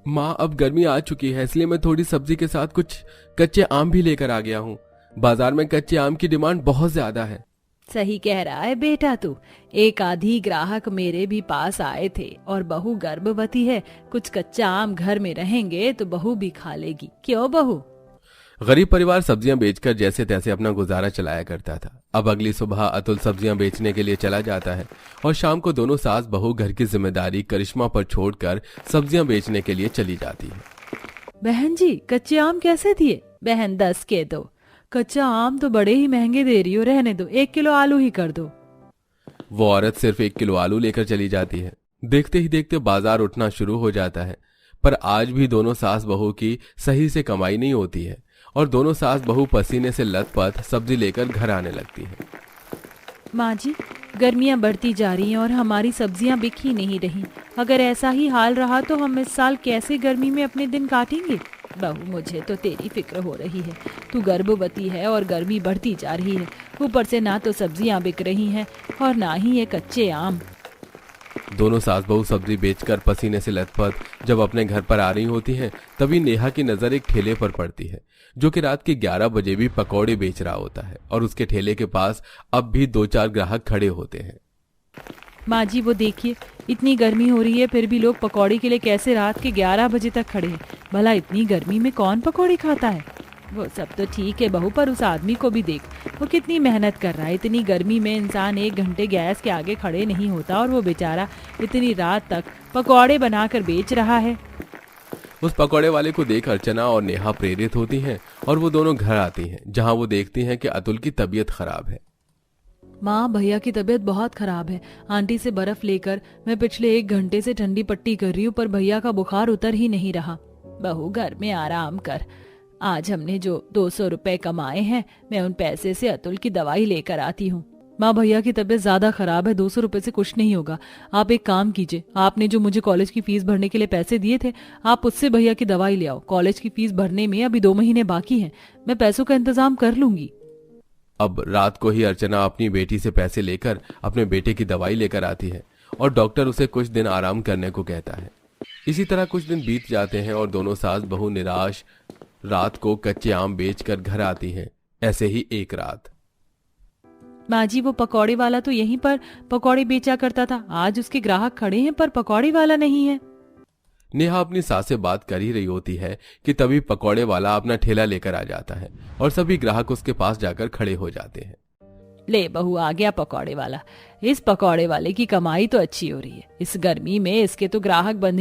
माँ, अब गर्मी आ चुकी है, इसलिए मैं थोड़ी सब्जी के साथ कुछ कच्चे आम भी लेकर आ गया हूँ। बाजार में कच्चे आम की डिमांड बहुत ज्यादा है। सही कह रहा है बेटा तू। एक आधी ग्राहक मेरे भी पास आए थे और बहू गर्भवती है, कुछ कच्चा आम घर में रहेंगे तो बहू भी खा लेगी, क्यों बहू? गरीब परिवार सब्जियां बेचकर जैसे तैसे अपना गुजारा चलाया करता था। अब अगली सुबह अतुल सब्जियां बेचने के लिए चला जाता है और शाम को दोनों सास बहू घर की जिम्मेदारी करिश्मा पर छोड़कर सब्जियां बेचने के लिए चली जाती है। बहन जी, कच्चे आम कैसे दिए? बहन 10 के दो। कच्चा आम तो बड़े ही महंगे दे रही हो, रहने दो, 1 किलो आलू ही कर दो। वो औरत सिर्फ 1 किलो आलू लेकर चली जाती है। देखते ही देखते बाजार उठना शुरू हो जाता है, पर आज भी दोनों सास बहू की सही से कमाई नहीं होती है और दोनों सास बहू पसीने से लथपथ सब्जी लेकर घर आने लगती है। माँ जी, गर्मियाँ बढ़ती जा रही हैं और हमारी सब्जियाँ बिक ही नहीं रही। अगर ऐसा ही हाल रहा तो हम इस साल कैसे गर्मी में अपने दिन काटेंगे? बहू, मुझे तो तेरी फिक्र हो रही है। तू गर्भवती है और गर्मी बढ़ती जा रही है, ऊपर से ना तो सब्जियाँ बिक रही हैं और ना ही ये कच्चे आम। दोनों सास बहू सब्जी बेचकर पसीने से लथपथ जब अपने घर पर आ रही होती हैं, तभी नेहा की नजर एक ठेले पर पड़ती है जो कि रात के 11 बजे भी पकौड़े बेच रहा होता है और उसके ठेले के पास अब भी 2-4 ग्राहक खड़े होते हैं। माँ जी, वो देखिए, इतनी गर्मी हो रही है फिर भी लोग पकौड़े के लिए कैसे रात के 11 बजे तक खड़े हैं। भला इतनी गर्मी में कौन पकौड़े खाता है? वो सब तो ठीक है बहू, पर उस आदमी को भी देख, वो कितनी मेहनत कर रहा है। इतनी गर्मी में इंसान 1 घंटे गैस के आगे खड़े नहीं होता और वो बेचारा इतनी रात तक पकौड़े बनाकर बेच रहा है। उस पकौड़े वाले को देख अर्चना और नेहा प्रेरित होती हैं और वो दोनों घर आती हैं, जहां वो देखती हैं कि अतुल की तबीयत खराब है। माँ, भैया की तबीयत बहुत खराब है। आंटी से बर्फ लेकर मैं पिछले 1 घंटे से ठंडी पट्टी कर रही हूँ, पर भैया का बुखार उतर ही नहीं रहा। बहू, घर में आराम कर। आज हमने जो 200 रुपए कमाए हैं, मैं उन पैसे से अतुल की दवाई लेकर आती हूँ। माँ, भैया की तबीयत ज्यादा खराब है, 200 रुपए से कुछ नहीं होगा। आप एक काम कीजिए, आपने जो मुझे कॉलेज की फीस भरने के लिए पैसे दिए थे, आप उससे भैया की दवाई ले आओ। कॉलेज की फीस भरने में अभी 2 महीने बाकी हैं, मैं पैसों का इंतजाम कर लूंगी। अब रात को ही अर्चना अपनी बेटी से पैसे लेकर अपने बेटे की दवाई लेकर आती है और डॉक्टर उसे कुछ दिन आराम करने को कहता है। इसी तरह कुछ दिन बीत जाते हैं और दोनों सास बहू निराश रात को कच्चे आम बेचकर घर आती हैं। ऐसे ही एक रात माँ जी, वो पकौड़े वाला तो यहीं पर पकौड़े बेचा करता था, आज उसके ग्राहक खड़े हैं पर पकौड़े वाला नहीं है। नेहा अपनी सास से बात कर ही रही होती है कि तभी पकौड़े वाला अपना ठेला लेकर आ जाता है और सभी ग्राहक उसके पास जाकर खड़े हो जाते हैं। ले बहू, आ गया पकौड़े वाला। इस पकौड़े वाले की कमाई तो अच्छी हो रही है। इस गर्मी में इसके तो ग्राहक बंधे